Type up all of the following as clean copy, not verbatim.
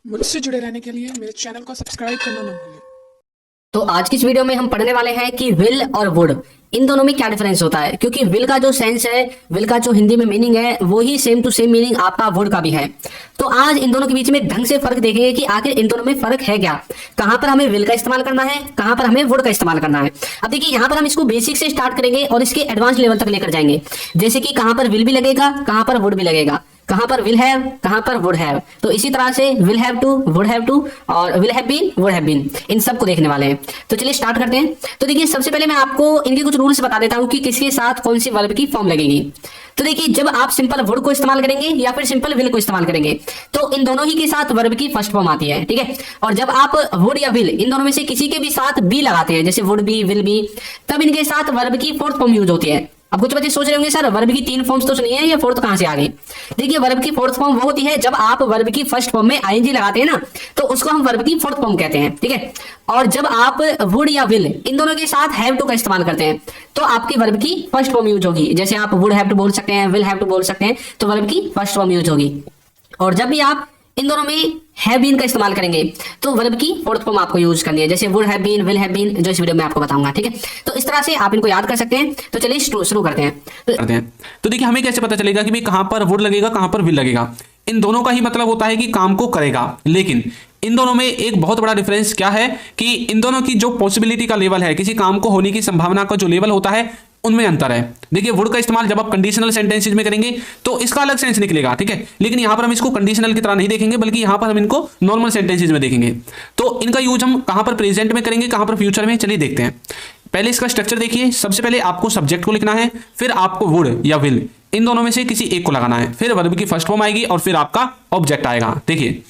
मुझसे जुड़े रहने के लिए मेरे चैनल को सब्सक्राइब करना ना भूलें। तो आज की इस वीडियो में हम पढ़ने वाले हैं कि विल और वुड इन दोनों में क्या डिफरेंस होता है, क्योंकि विल का जो सेंस है, विल का जो हिंदी में मीनिंग है, वो ही सेम टू सेम मीनिंग आपका वुड का भी है। तो आज इन दोनों के बीच में ढंग से फर्क देखेंगे कि आखिर इन दोनों में फर्क है क्या, कहां पर हमें विल का इस्तेमाल करना है, कहां पर हमें वुड का इस्तेमाल करना है। अब देखिए, यहाँ पर हम इसको बेसिक से स्टार्ट करेंगे और इसके एडवांस लेवल तक लेकर जाएंगे, जैसे कि कहां पर विल भी लगेगा, कहां पर वुड भी लगेगा, कहां पर विल हैव, कहां पर वुड हैव। तो इसी तरह से will have to, would have to और will have been, would have been, इन सबको देखने वाले हैं। तो चलिए स्टार्ट करते हैं। तो देखिए, सबसे पहले मैं आपको इनके कुछ रूल्स बता देता हूं कि किसके साथ कौन सी वर्ब की फॉर्म लगेगी। तो देखिए, जब आप सिंपल वुड को इस्तेमाल करेंगे या फिर सिंपल विल को इस्तेमाल करेंगे तो इन दोनों ही के साथ वर्ब की फर्स्ट फॉर्म आती है, ठीक है। और जब आप वुड या विल इन दोनों में से किसी के भी साथ बी लगाते हैं, जैसे वुड बी, विल बी, तब इनके साथ वर्ब की फोर्थ फॉर्म यूज होती है। अब कुछ बच्चे सोच रहे होंगे, सर वर्ब की तीन फॉर्म्स तो सुनिए, ये फोर्थ कहां से आ गई। देखिए, वर्ब की फोर्थ फॉर्म वो होती है जब आप वर्ब की फर्स्ट फॉर्म में आईएनजी लगाते हैं ना, तो उसको हम वर्ब की फोर्थ फॉर्म कहते हैं, ठीक है। और जब आप वुड या विल इन दोनों के साथ हैव टू का इस्तेमाल करते हैं तो आपकी वर्ब की फर्स्ट फॉर्म यूज होगी। जैसे आप वुड हैव टू बोल सकते हैं, विल हैव टू बोल सकते हैं, तो वर्ब की फर्स्ट फॉर्म यूज होगी। और जब भी आप इन दोनों में हैव बीन का इस्तेमाल करेंगे तो वर्ब की फोर्थ फॉर्म आपको यूज करनी है, जैसे would have been, will have been, जो इस वीडियो में आपको बताऊंगा, ठीक है। तो इस तरह से आप इनको याद कर सकते हैं। तो चलिए शुरू करते हैं। तो देखिए, हमें कैसे पता चलेगा कि भाई कहां पर वुड लगेगा, कहां पर विल लगेगा। इन दोनों का ही मतलब होता है कि काम को करेगा, लेकिन इन दोनों में एक बहुत बड़ा डिफरेंस क्या है कि इन दोनों की जो पॉसिबिलिटी का लेवल है, किसी काम को होने की संभावना का जो लेवल होता है, उनमें अंतर है। देखिए, वुड का इस्तेमाल जब आप कंडीशनल सेंटेंसेस में करेंगे तो इसका अलग सेंस निकलेगा, ठीक है। लेकिन यहां पर हम इसको कंडीशनल की तरह नहीं देखेंगे, बल्कि यहां पर हम इनको नॉर्मल सेंटेंसेस में देखेंगे। तो इनका यूज हम कहां पर प्रेजेंट में करेंगे, कहां पर फ्यूचर में, चलिए देखते हैं। पहले इसका स्ट्रक्चर देखिए। सबसे पहले आपको सब्जेक्ट को लिखना है, फिर आपको वुड या विल इन दोनों में से किसी एक को लगाना है, फिर वर्ब की फर्स्ट फॉर्म आएगी और फिर आपका ऑब्जेक्ट आएगा। देखिए,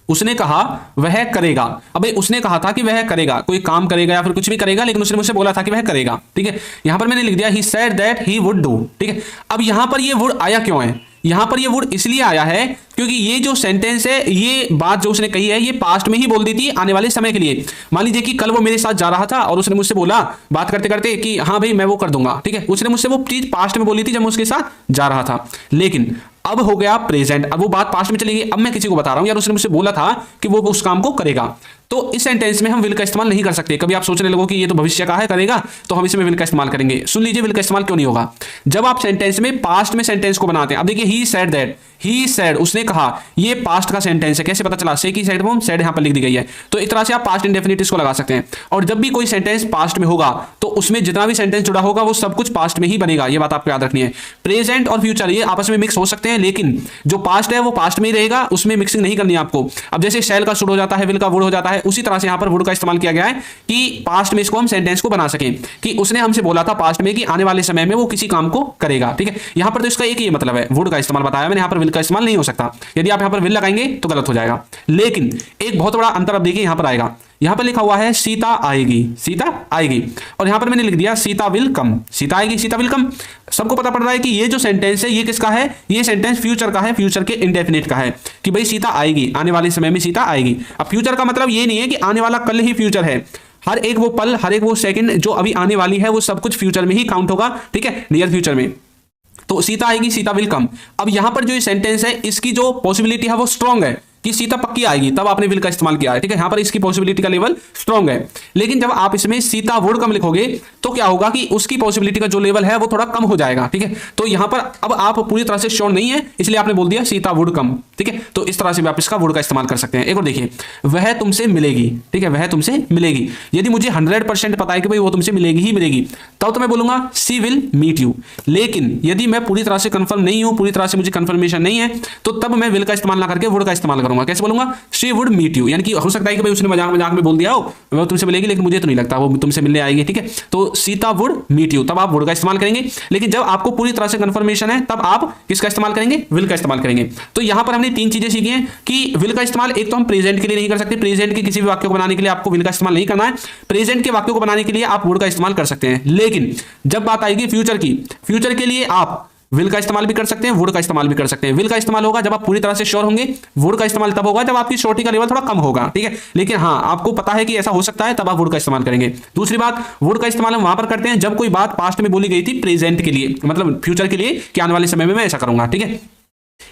उसने कहा वह करेगा। अबे उसने कहा था कि वह करेगा, कोई काम करेगा या फिर कुछ भी करेगा, लेकिन उसने मुझसे बोला था कि वह करेगा, ठीक है। यहां पर मैंने लिख दिया he said that he would do, ठीक है। अब यहां पर ये वुड आया क्यों है? यहां पर ये वुड इसलिए आया है क्योंकि ये जो सेंटेंस है, ये बात जो उसने कही है, ये पास्ट में ही बोल दी थी आने वाले समय के लिए। मान लीजिए कि कल वो मेरे साथ जा रहा था और उसने मुझसे बोला बात करते करते कि हाँ भाई मैं वो कर दूंगा, ठीक है। उसने मुझसे वो चीज पास्ट में बोली थी जब मैं उसके साथ जा रहा था, लेकिन अब हो गया प्रेजेंट, अब वो बात पास्ट में चली गई। अब मैं किसी को बता रहा हूं यार उसने मुझसे बोला था कि वो उस काम को करेगा, तो इस सेंटेंस में हम विल का इस्तेमाल नहीं कर सकते। कभी आप सोचने लगो कि ये तो भविष्य का है, करेगा, तो हम इसमें विल का इस्तेमाल करेंगे। सुन लीजिए, विल का इस्तेमाल क्यों नहीं होगा। जब आप सेंटेंस में पास्ट में सेंटेंस को बनाते हैं, अब देखिए he said that, he said उसने कहा, ये पास्ट का सेंटेंस है। कैसे पता चला? से की सेड फॉर्म सेड यहां पर लिख दी गई है, तो इस तरह से आप पास्ट इंडेफिनिट को लगा सकते हैं। और जब भी कोई सेंटेंस पास्ट में होगा तो उसमें जितना भी सेंटेंस जुड़ा होगा वो सब कुछ पास्ट में ही बनेगा, ये बात आपको याद रखनी है। प्रेजेंट और फ्यूचर ये आपस में मिक्स हो सकते हैं, लेकिन जो पास्ट है वो पास्ट में ही रहेगा, उसमें मिक्सिंग नहीं करनी है आपको। अब जैसे शैल का शुड हो जाता है, विल का वुड हो जाता है, उसी तरह से यहां पर वुड का इस्तेमाल किया गया है कि पास्ट में इसको हम सेंटेंस को बना सकें कि उसने हमसे बोला था पास्ट में कि आने वाले समय में वो किसी काम को करेगा, ठीक है। यहां पर तो इसका एक ही मतलब है, वुड का इस्तेमाल बताया मैंने, यहां पर विल का इस्तेमाल नहीं हो सकता। यदि आप यहां पर विल लगाएंगे तो गलत हो जाएगा। लेकिन एक बहुत बड़ा अंतर अब देखिए यहां पर आएगा। यहां पर लिखा हुआ है सीता आएगी, सीता आएगी, और यहां पर मैंने लिख दिया सीता विल कम, सीता आएगी, सीता विल कम। सबको पता पड़ रहा है कि ये जो सेंटेंस है ये किसका है? ये सेंटेंस फ्यूचर का है, फ्यूचर के इंडेफिनिट का है कि भाई सीता आएगी, आने वाले समय में सीता आएगी। अब फ्यूचर का मतलब ये नहीं है कि आने वाला कल ही फ्यूचर है। हर एक वो पल, हर एक वो सेकंड जो अभी आने वाली है वो सब कुछ फ्यूचर में ही काउंट होगा, ठीक है, नियर फ्यूचर में। तो सीता आएगी, सीता विल कम। अब यहां पर जो ये सेंटेंस है इसकी जो पॉसिबिलिटी है वो स्ट्रांग है कि सीता पक्की आएगी, तब आपने विल का इस्तेमाल किया है, ठीक है। यहां पर इसकी पॉसिबिलिटी का लेवल स्ट्रांग है। लेकिन जब आप इसमें सीता वुड कम लिखोगे तो क्या होगा कि उसकी पॉसिबिलिटी का जो लेवल है वो थोड़ा कम हो जाएगा, ठीक है। तो यहां पर अब आप पूरी तरह से श्योर नहीं है, इसलिए आपने बोल दिया सीता वुड कम, ठीक है। तो इस तरह से भी आप इसका वुड का इस्तेमाल कर सकते हैं। एक और देखिए, वह तुमसे मिलेगी, ठीक है, वह तुमसे मिलेगी। यदि मुझे 100% पता है कि भाई वो तुमसे मिलेगी ही मिलेगी, तब तो मैं बोलूंगा सी विल मीट यू। लेकिन यदि मैं पूरी तरह से कंफर्म नहीं हूं, पूरी तरह से मुझे कंफर्मेशन नहीं है, तो तब मैं विल का इस्तेमाल ना करके वुड का इस्तेमाल करूंगा। कैसे बोलूंगा? शी वुड मीट यू, यानी कि हो सकता है कि भाई उसने मजाक मजाक में बोल दिया हो वो तुमसे मिलेगी, लेकिन मुझे तो नहीं लगता वो तुमसे मिलने आएगी, ठीक है। तो सीता वुड मीट यू, तब आप वुड का इस्तेमाल करेंगे। लेकिन जब आपको पूरी तरह से कंफर्मेशन है तब आप किसका इस्तेमाल करेंगे? विल का इस्तेमाल करेंगे। तो यहां पर हमने तीन चीजें सीखी हैं कि विल का इस्तेमाल एक तो हम प्रेजेंट के लिए नहीं कर सकते, प्रेजेंट के किसी भी वाक्य को बनाने के लिए आपको विल का इस्तेमाल नहीं करना है। प्रेजेंट के वाक्यों को बनाने के लिए आप वुड का इस्तेमाल कर सकते हैं। लेकिन जब बात आएगी फ्यूचर की, फ्यूचर के लिए आप विल का इस्तेमाल भी कर सकते हैं, वुड का इस्तेमाल भी कर सकते हैं। विल का इस्तेमाल होगा जब आप पूरी तरह से श्योर होंगे, वुड का इस्तेमाल तब होगा जब आपकी श्योरिटी का लेवल थोड़ा कम होगा, ठीक है। लेकिन हाँ, आपको पता है कि ऐसा हो सकता है, तब आप वुड का इस्तेमाल करेंगे। दूसरी बात, वुड का इस्तेमाल हम वहां पर करते हैं जब कोई बात पास्ट में बोली गई थी प्रेजेंट के लिए, मतलब फ्यूचर के लिए कि आने वाले समय में मैं ऐसा करूंगा, ठीक है।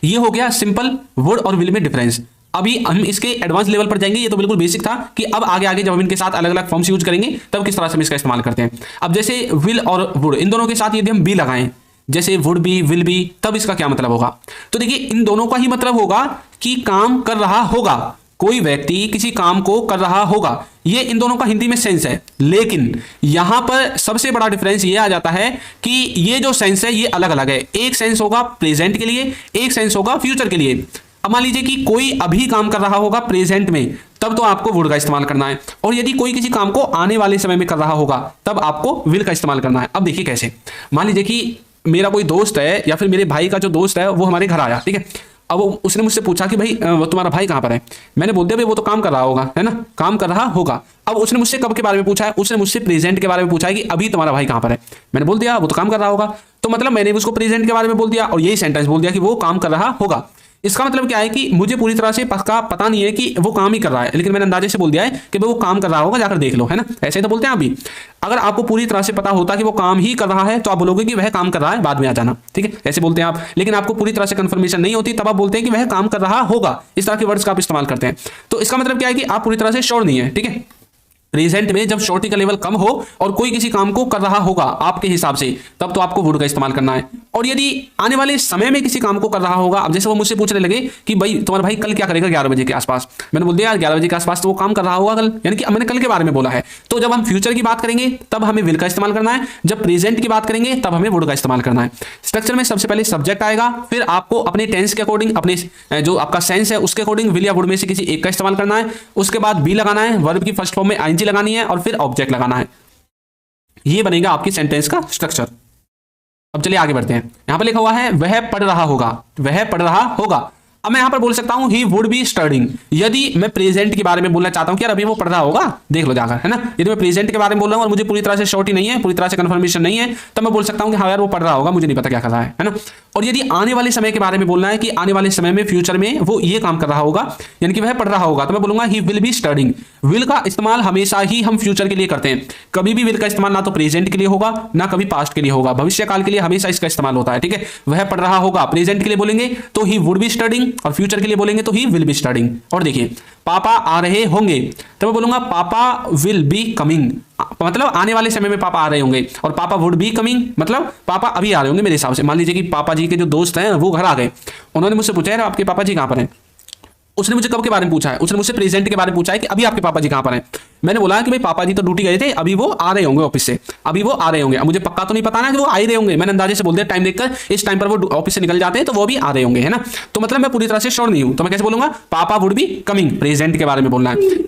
ये हो गया सिंपल वुड और विल में डिफरेंस। अभी हम इसके एडवांस लेवल पर जाएंगे। ये तो बिल्कुल बेसिक था कि अब आगे आगे जब हम इनके साथ अलग अलग फॉर्म्स यूज करेंगे तब किस तरह से हम इसका इस्तेमाल करते हैं। अब जैसे विल और वुड, इन दोनों के साथ यदि हम बी लगाएं, जैसे वुड बी, विल बी, तब इसका क्या मतलब होगा? तो देखिए इन दोनों का ही मतलब होगा कि काम कर रहा होगा, कोई व्यक्ति किसी काम को कर रहा होगा, ये इन दोनों का हिंदी में सेंस है। लेकिन यहां पर सबसे बड़ा डिफरेंस ये आ जाता है कि ये जो सेंस है ये अलग अलग है। एक सेंस होगा प्रेजेंट के लिए, एक सेंस होगा फ्यूचर के लिए। अब मान लीजिए कि कोई अभी काम कर रहा होगा प्रेजेंट में, तब तो आपको वुड का इस्तेमाल करना है, और यदि कोई किसी काम को आने वाले समय में कर रहा होगा तब आपको विल का इस्तेमाल करना है। अब देखिए कैसे, मान लीजिए कि मेरा कोई दोस्त है या फिर मेरे भाई का जो दोस्त है वो हमारे घर आया, ठीक है। अब उसने मुझसे पूछा कि भाई वो तुम्हारा भाई कहाँ पर है? मैंने बोल दिया भाई वो तो काम कर रहा होगा, है ना, काम कर रहा होगा। अब उसने मुझसे कब के बारे में पूछा है? उसने मुझसे प्रेजेंट के बारे में पूछा है कि अभी तुम्हारा भाई कहाँ पर है। मैंने बोल दिया वो तो काम कर रहा होगा, तो मतलब मैंने उसको प्रेजेंट के बारे में बोल दिया और यही सेंटेंस बोल दिया कि वो काम कर रहा होगा। इसका मतलब क्या है कि मुझे पूरी तरह से पता नहीं है कि वो काम ही कर रहा है, लेकिन मैंने अंदाजे से बोल दिया है कि वो काम कर रहा होगा, जाकर देख लो, है ना। ऐसे ही तो बोलते हैं अभी। अगर आपको पूरी तरह से पता होता कि वो काम ही कर रहा है तो आप बोलोगे कि वह काम कर रहा है, बाद में आ जाना, ठीक है, ऐसे बोलते हैं आप। लेकिन आपको पूरी तरह से कंफर्मेशन नहीं होती तब आप बोलते हैं कि वह काम कर रहा होगा। इस तरह के वर्ड्स का आप इस्तेमाल करते हैं। तो इसका मतलब क्या है कि आप पूरी तरह से श्योर नहीं है, ठीक है। प्रेजेंट में जब श्योरिटी का लेवल कम हो और कोई किसी काम को कर रहा होगा आपके हिसाब से, तब तो आपको वुड का इस्तेमाल करना है। और यदि आने वाले समय में किसी काम को कर रहा होगा, अब जैसे वो मुझसे पूछने लगे कि भाई तुम्हारा भाई कल क्या करेगा 11 बजे के आसपास, मैंने बोल दिया यार 11 बजे के आसपास तो वो काम कर रहा होगा कल, यानी कि मैंने कल के बारे में बोला है। तो जब हम फ्यूचर की बात करेंगे तब हमें विल का इस्तेमाल करना है, जब प्रेजेंट की बात करेंगे तब हमें वुड का इस्तेमाल करना है। स्ट्रक्चर में सबसे पहले सब्जेक्ट आएगा, फिर आपको अपने टेंस के अकॉर्डिंग, अपने जो आपका सेंस है उसके अकॉर्डिंग विल या वुड में से किसी एक का इस्तेमाल करना है। उसके बाद बी लगाना है, वर्ब की फर्स्ट फॉर्म में आईएनजी लगानी है और फिर ऑब्जेक्ट लगाना है। ये बनेगा आपकी सेंटेंस का स्ट्रक्चर। अब चलिए आगे बढ़ते हैं। यहां पर लिखा हुआ है वह पढ़ रहा होगा, वह पढ़ रहा होगा। अब मैं यहां पर बोल सकता हूं ही वुड बी स्टडिंग। यदि मैं प्रेजेंट के बारे में बोलना चाहता हूं कि यार अभी वो पढ़ रहा होगा, देख लो जाकर, है ना। यदि मैं प्रेजेंट के बारे में बोल रहा हूं और मुझे पूरी तरह से श्योरिटी नहीं है, पूरी तरह से कंफर्मेशन नहीं है, तब मैं बोल सकता हूं कि हाँ यार वो पढ़ रहा होगा, मुझे नहीं पता क्या कर रहा है ना। और यदि आने वाले समय के बारे में बोलना है कि आने वाले समय में फ्यूचर में वो ये काम कर रहा होगा, यानी कि वह पढ़ रहा होगा, तो मैं बोलूंगा he will be studying. Will का इस्तेमाल हमेशा ही हम फ्यूचर के लिए करते हैं। कभी भी विल का इस्तेमाल ना तो प्रेजेंट के लिए होगा ना कभी पास्ट के लिए होगा, भविष्य काल के लिए हमेशा इसका इस्तेमाल होता है, ठीक है। वह पढ़ रहा होगा प्रेजेंट के लिए बोलेंगे तो ही वुड बी स्टडिंग, और फ्यूचर के लिए बोलेंगे तो ही विल बी स्टडिंग। और देखिए पापा आ रहे होंगे तो मैं बोलूंगा पापा विल बी कमिंग, मतलब आने वाले समय में पापा आ रहे होंगे। और पापा वुड बी कमिंग मतलब पापा अभी आ रहे होंगे मेरे हिसाब से। मान लीजिए कि पापा जी के जो दोस्त हैं वो घर आ गए, उन्होंने मुझसे पूछा है आपके पापा जी कहां पर हैं। उसने मुझे कब के बारे में पूछा है? उसने मुझसे प्रेजेंट के बारे में पूछा है कि अभी आपके पापा जी कहां पर हैं। मैंने बोला कि भाई पापा जी तो ड्यूटी गए थे, अभी वो आ रहे होंगे ऑफिस से, अभी वो आ रहे होंगे। अब मुझे पक्का तो नहीं पता ना कि वो आ ही रहे होंगे, मैंने अंदाजे से बोल दिया टाइम देखकर, इस टाइम पर वो ऑफिस से निकल जाते हैं तो वो भी आ रहे होंगे, है ना। तो मतलब मैं पूरी तरह से श्योर नहीं हूं, तो मैं कैसे बोलूंगा पापा वुड बी कमिंग, प्रेजेंट के बारे में बोलना है।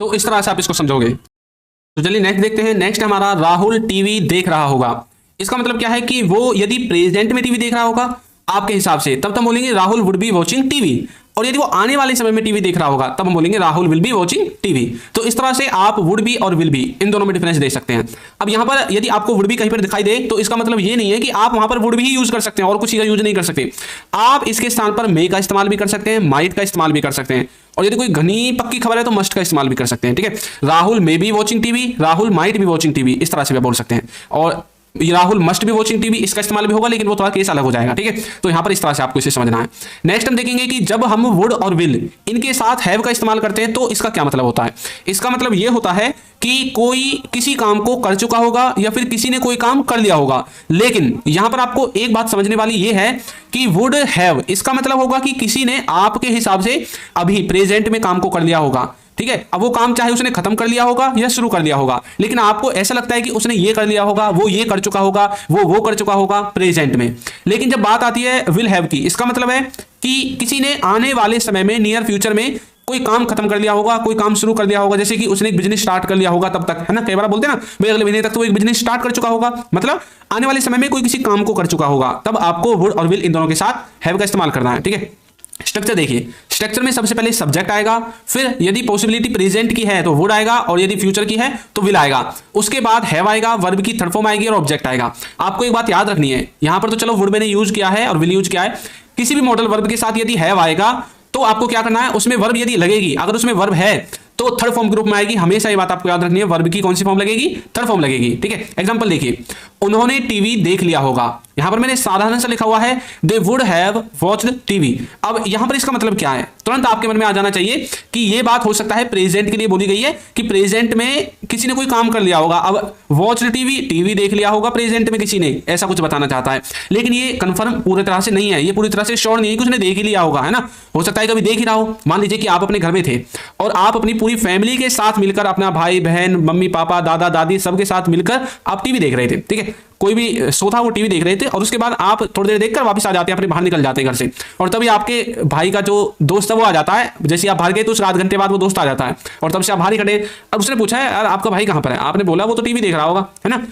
तो इस तरह से आप इसको समझोगे। तो चलिए नेक्स्ट देखते हैं। नेक्स्ट हमारा राहुल टीवी देख रहा होगा। इसका मतलब क्या है कि वो यदि प्रेजेंट में टीवी देख रहा होगा आपके हिसाब से, तब हम बोलेंगे Rahul would be watching TV. और यदि वो आने वाले समय में टीवी देख रहा होगा तब हम बोलेंगे Rahul will be watching TV. तो इस तरह से आप वुड बी और विल बी इन दोनों में डिफरेंस दे सकते हैं। अब यहां पर यदि आपको वुड बी कहीं पर दिखाई दे तो इसका मतलब ये नहीं है कि आप वहां पर वुड बी ही यूज कर सकते हैं और कुछ यूज नहीं कर सकते। आप इसके स्थान पर मे का इस्तेमाल भी कर सकते हैं, माइट का इस्तेमाल भी कर सकते हैं, और यदि कोई घनी पक्की खबर है तो मस्ट का इस्तेमाल भी कर सकते हैं, ठीक है। Rahul may be watching TV, Rahul might be watching TV, इस तरह से भी बोल सकते हैं। और Rahul must be watching TV इसका इस्तेमाल भी होगा, लेकिन वो थोड़ा केस अलग हो जाएगा, ठीक है। तो यहां पर इस तरह से आपको इसे समझना है। नेक्स्ट हम देखेंगे कि जब हम वुड और विल इनके साथ हैव का इस्तेमाल करते हैं तो इसका क्या मतलब होता है। इसका मतलब यह होता है कि कोई किसी काम को कर चुका होगा या फिर किसी ने कोई काम कर लिया होगा। लेकिन यहां पर आपको एक बात समझने वाली यह है कि वुड हैव इसका मतलब होगा कि किसी ने आपके हिसाब से अभी प्रेजेंट में काम को कर लिया होगा, ठीक है। अब वो काम चाहे उसने खत्म कर लिया होगा या शुरू कर लिया होगा, लेकिन आपको ऐसा लगता है कि उसने ये कर लिया होगा, वो ये कर चुका होगा, वो कर चुका होगा प्रेजेंट में। लेकिन जब बात आती है विल हैव की, इसका मतलब है कि किसी ने आने वाले समय में, नियर फ्यूचर में कोई काम खत्म कर लिया होगा, कोई काम शुरू कर लिया होगा। जैसे कि उसने एक बिजनेस स्टार्ट कर लिया होगा तब तक, है ना। कई बार बोलते हैं ना भाई अगले महीने तक तो एक बिजनेस स्टार्ट कर चुका होगा, मतलब आने वाले समय में कोई किसी काम को कर चुका होगा। तब आपको वुड और विल इन दोनों के साथ हैव का इस्तेमाल करना है, ठीक है। स्ट्रक्चर देखिए, स्ट्रक्चर में सबसे पहले सब्जेक्ट आएगा, फिर यदि पॉसिबिलिटी प्रेजेंट की है तो वुड आएगा, और यदि फ्यूचर की है तो विल आएगा। उसके बाद हैव आएगा, वर्ब की थर्ड फॉर्म आएगी और ऑब्जेक्ट आएगा। आपको एक बात याद रखनी है, यहां पर तो चलो वुड मैंने यूज किया है और विल यूज किया है। किसी भी मॉडल वर्ब के साथ यदि हैव आएगा तो आपको क्या करना है, उसमें वर्ब यदि लगेगी, अगर उसमें वर्ब है तो थर्ड फॉर्म ग्रुप में आएगी। हमेशा ये बात आपको याद रखनी है, वर्ब की कौन सी फॉर्म लगेगी, थर्ड फॉर्म लगेगी, ठीक है। एग्जांपल देखिए, उन्होंने टीवी देख लिया होगा, यहां पर मैंने साधारण सा लिखा हुआ है they would have watched TV. अब यहां पर इसका मतलब क्या है, तुरंत आपके मन में आ जाना चाहिए कि यह बात हो सकता है प्रेजेंट के लिए बोली गई है कि प्रेजेंट में किसी ने कोई काम कर लिया होगा। अब वॉच्ड टीवी, टीवी देख लिया होगा प्रेजेंट में किसी ने, ऐसा कुछ बताना चाहता है। लेकिन ये कंफर्म पूरी तरह से नहीं है, ये पूरी तरह से श्योर नहीं है कि उसने देख ही लिया होगा, है ना। हो सकता है कभी देख ही रहा हो। मान लीजिए कि आप अपने घर में थे और आप अपनी पूरी फैमिली के साथ मिलकर, अपना भाई बहन, मम्मी पापा, दादा दादी सबके साथ मिलकर आप टीवी देख रहे थे, ठीक है। कोई भी शो था, वो टीवी देख रहे थे और उसके बाद आप थोड़ी देर देखकर वापस आ जाते हैं, अपने बाहर निकल जाते हैं घर से, और तभी आपके भाई का जो दोस्त है वो आ जाता है। जैसे आप बाहर गए तो उस आध घंटे बाद वो दोस्त आ जाता है और तब से आप बाहर ही खड़े। अब उसने पूछा है यार आपका भाई कहां पर है, आपने बोला वो तो टीवी देख रहा होगा, है ना।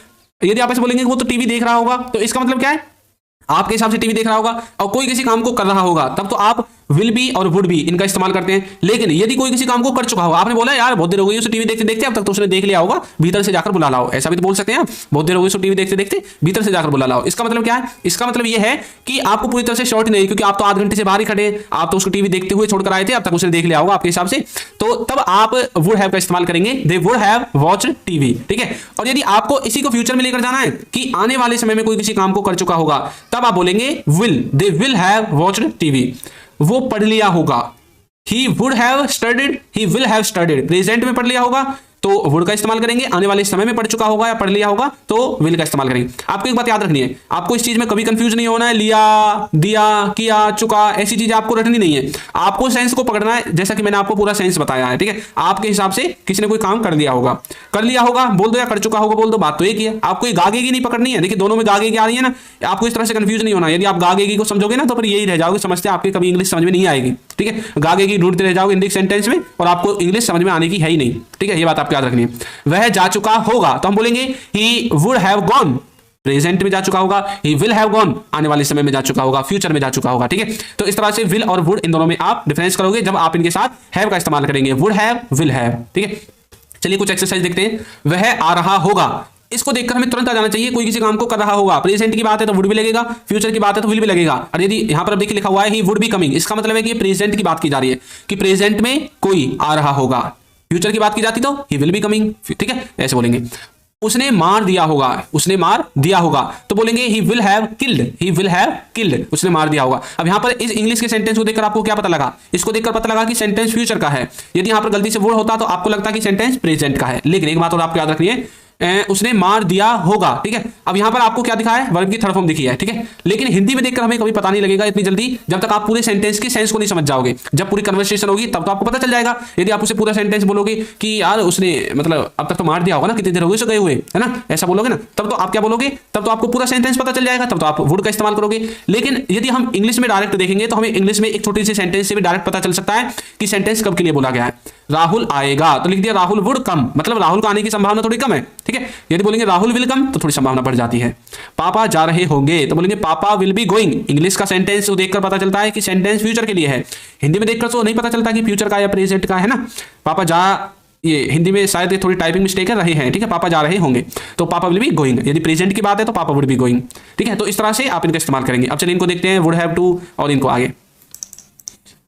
यदि आप ऐसे बोलेंगे वो तो टीवी देख रहा होगा, तो इसका मतलब क्या है, आपके हिसाब से टीवी देख रहा होगा और कोई किसी काम को कर रहा होगा, तब तो आप विल बी और वुड बी इनका इस्तेमाल करते हैं। लेकिन यदि कोई किसी काम को कर चुका होगा, आपने बोला यार बहुत देर हो गई उसे टीवी देखते देखते, अब तक तो उसने देख लिया होगा, भीतर से जाकर बुला लाओ, ऐसा भी तो बोल सकते हैं आप, बहुत देर हो गई उसे टीवी देखते देखते, भीतर से जाकर बुला लाओ। इसका मतलब क्या है, इसका मतलब यह है कि आपको पूरी तरह से शॉर्ट नहीं, क्योंकि आप तो आध घंटे से बाहर ही खड़े, आप तो उसको टीवी देखते हुए छोड़कर आए थे, अब तक उसने देख लिया होगा आपके हिसाब से, तो तब आप वुड हैव का इस्तेमाल करेंगे, they would have watched TV, ठीक है। और यदि आपको इसी को फ्यूचर में लेकर जाना है कि आने वाले समय में कोई किसी काम को कर चुका होगा, तब आप बोलेंगे will, they will have watched TV, वो पढ़ लिया होगा। ही would have studied, he will have studied, present में पढ़ लिया होगा तो वुड का इस्तेमाल करेंगे, आने वाले समय में पढ़ चुका होगा या पढ़ लिया होगा तो विल का इस्तेमाल करेंगे। आपको एक बात याद रखनी है, आपको इस चीज में कभी कंफ्यूज नहीं होना है, लिया, दिया, किया, चुका, ऐसी चीजें आपको रटनी नहीं है। आपको सेंस को पकड़ना है, जैसा कि मैंने आपको पूरा सेंस बताया है, ठीक है। आपके हिसाब से किसी ने कोई काम कर लिया होगा बोल दो, या कर चुका होगा बोल दो, बात तो एक ही है। आपको गागेगी नहीं पकड़नी है, देखिए दोनों में गागेगी आ रही है ना, आपको इस तरह से कंफ्यूज नहीं होना। यदि आप गागेगी को समझोगे ना तो फिर यही रह जाओगे, समझते आपके कभी इंग्लिश समझ में नहीं आएगी, ठीक है। गागेगी ढूंढते रह जाओगे इंग्लिश सेंटेंस में और आपको इंग्लिश समझ में आने की है ही नहीं, ठीक है। ये बात आपको याद रखनी है। वह जा चुका होगा तो हम बोलेंगे he would have gone, present में जा चुका होगा, ही विल हैव गॉन, आने वाले समय में जा चुका होगा, फ्यूचर में जा चुका होगा, ठीक है। तो इस तरह से विल और वुड इन दोनों में आप डिफरेंस करोगे जब आप इनके साथ हैव का इस्तेमाल करेंगे, वुड हैव, विल हैव, ठीक है। चलिए कुछ एक्सरसाइज देखते हैं। वह आ रहा होगा, इसको देखकर हमें तुरंत आ जाना चाहिए कोई किसी काम को कर रहा होगा। प्रेजेंट की बात है तो वुड भी लगेगा, फ्यूचर की बात है तो विल भी लगेगा। और यदि यहां पर देखिए लिखा हुआ है ही वुड बी कमिंग, इसका मतलब है कि प्रेजेंट की बात की जा रही है कि प्रेजेंट में कोई आ रहा होगा। फ्यूचर की बात की जाती तो ही विल बी कमिंग, ठीक है, ऐसे बोलेंगे। उसने मार दिया होगा, उसने मार दिया होगा तो बोलेंगे ही will have killed, he will have killed, उसने मार दिया होगा। अब यहां पर इस इंग्लिश के सेंटेंस को देखकर आपको क्या पता लगा, इसको देखकर पता लगा कि सेंटेंस फ्यूचर का है। यदि यहां पर गलती से वुड होता तो आपको लगता कि सेंटेंस प्रेजेंट का है। लेकिन एक बात और आपको याद रखनी है, उसने मार दिया होगा, ठीक है। अब यहां पर आपको क्या दिखा है, वर्ब की थर्ड फॉर्म दिखी है, ठीक है। लेकिन हिंदी में देखकर हमें कभी पता नहीं लगेगा इतनी जल्दी, जब तक आप पूरे सेंटेंस के सेंस को नहीं समझ जाओगे। जब पूरी कन्वर्सेशन होगी तब तो आपको पता चल जाएगा। यदि आप उसे पूरा सेंटेंस बोलोगे कि यार उसने मतलब अब तक तो मार दिया होगा ना, कितनी देर हो गई उसे गए हुए, है ना, ऐसा बोलोगे ना, तब तो आप क्या बोलोगे, तब तो आपको पूरा सेंटेंस पता चल जाएगा, तब तो आप वुड का इस्तेमाल करोगे। लेकिन यदि हम इंग्लिश में डायरेक्ट देखेंगे तो हमें इंग्लिश में एक छोटी सी सेंटेंस से भी डायरेक्ट पता चल सकता है कि सेंटेंस कब के लिए बोला गया है। राहुल आएगा तो लिख दिया राहुल वुड कम, मतलब राहुल का आने की संभावना थोड़ी कम है, ठीक है। यदि बोलेंगे राहुल विल कम तो थोड़ी संभावना बढ़ जाती है। पापा जा रहे होंगे तो बोलेंगे पापा विल बी गोइंग। इंग्लिश का सेंटेंस देखकर पता चलता है कि सेंटेंस फ्यूचर के लिए है, हिंदी में देखकर तो नहीं पता चलता कि फ्यूचर का या प्रेजेंट का है ना। पापा जा, ये हिंदी में शायद थोड़ी टाइपिंग मिस्टेक है, रहे हैं, ठीक है। पापा जा रहे होंगे तो पापा विल बी गोइंग, यदि प्रेजेंट की बात है तो पापा वुड बी गोइंग, ठीक है। तो इस तरह से आप इनका इस्तेमाल करेंगे। अब चलिए इनको देखते हैं, वुड हैव टू और इनको आगे।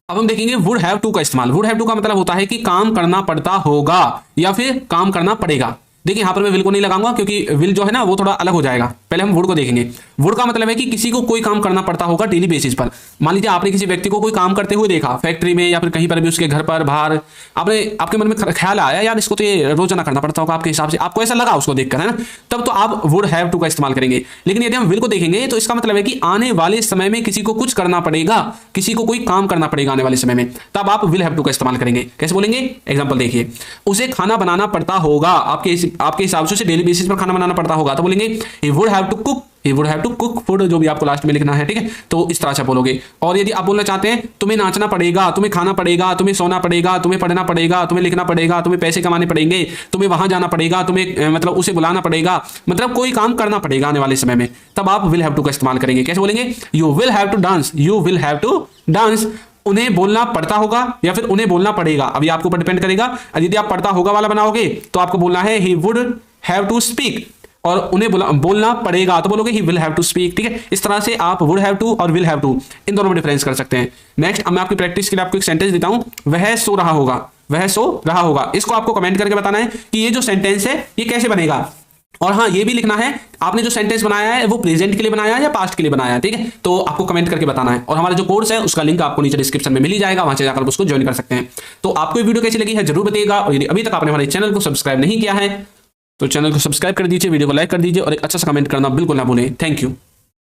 अब हम देखेंगे वुड हैव टू का इस्तेमाल। वुड हैव टू का मतलब होता है कि काम करना पड़ता होगा या फिर काम करना पड़ेगा। देखिए यहां पर मैं विल को नहीं लगाऊंगा क्योंकि विल जो है ना वो थोड़ा अलग हो जाएगा। पहले हम वुड को देखेंगे। वुड का मतलब है कि किसी को कोई काम करना पड़ता होगा डेली बेसिस पर। मान लीजिए आपने किसी व्यक्ति को कोई काम करते हुए देखा, फैक्ट्री में या फिर कहीं पर भी, उसके घर पर बाहर, आपके मन में ख्याल आया यार इसको तो ये रोजाना करना पड़ता होगा, आपके हिसाब से आपको ऐसा लगा उसको देखकर, है ना, तब तो आप वुड हैव टू का इस्तेमाल करेंगे। लेकिन यदि हम विल को देखेंगे तो इसका मतलब है कि आने वाले समय में किसी को कुछ करना पड़ेगा, किसी को कोई काम करना पड़ेगा आने वाले समय में, तब आप विल हैव टू का इस्तेमाल करेंगे। कैसे बोलेंगे, एग्जांपल देखिए, उसे खाना बनाना पड़ता होगा, आपके हिसाब से डेली बेसिस पर खाना बनाना पड़ता होगा तो बोलेंगे he would have to cook, he would have to cook food, जो भी आपको लास्ट में लिखना है, ठीक है। तो इस तरह से बोलोगे। और यदि आप बोलना चाहते हैं तुम्हें नाचना पड़ेगा, तुम्हें खाना पड़ेगा, तुम्हें सोना पड़ेगा, तुम्हें पढ़ना पड़ेगा, तुम्हें लिखना पड़ेगा, तुम्हें पैसे कमाने पड़ेंगे, तुम्हें वहां जाना पड़ेगा, तुम्हें मतलब उसे बुलाना पड़ेगा, मतलब कोई काम करना पड़ेगा आने वाले समय में, तब आप विल हैव टू का इस्तेमाल करेंगे। कैसे बोलेंगे, you will have to dance, you will have to dance, उन्हें बोलना पड़ता होगा या फिर उन्हें बोलना पड़ेगा, अभी आपके ऊपर डिपेंड करेगा। यदि आप पड़ता होगा वाला बनाओगे तो आपको बोलना है he would have to speak, और उन्हें बोलना पड़ेगा तो बोलोगे he will have to speak, ठीक है। इस तरह से आप वुड हैव टू और विल हैव टू इन दोनों में डिफरेंस कर सकते हैं। नेक्स्ट अब मैं आपकी प्रैक्टिस के लिए आपको एक सेंटेंस देता हूं, वह सो रहा होगा, वह सो रहा होगा। इसको आपको कमेंट करके बताना है कि ये जो सेंटेंस है ये कैसे बनेगा। और हाँ, ये भी लिखना है आपने जो सेंटेंस बनाया है वो प्रेजेंट के लिए बनाया है या पास्ट के लिए बनाया है, ठीक है। तो आपको कमेंट करके बताना है। और हमारा जो कोर्स है उसका लिंक आपको नीचे डिस्क्रिप्शन में मिल ही जाएगा, वहां से जाकर उसको ज्वाइन कर सकते हैं। तो आपको ये वीडियो कैसी लगी है जरूर बताइएगा, और यदि अभी तक आपने हमारे चैनल को सब्सक्राइब नहीं किया है तो चैनल को सब्सक्राइब कर दीजिए, वीडियो को लाइक कर दीजिए और एक अच्छा सा कमेंट करना बिल्कुल ना भूलें। Thank you.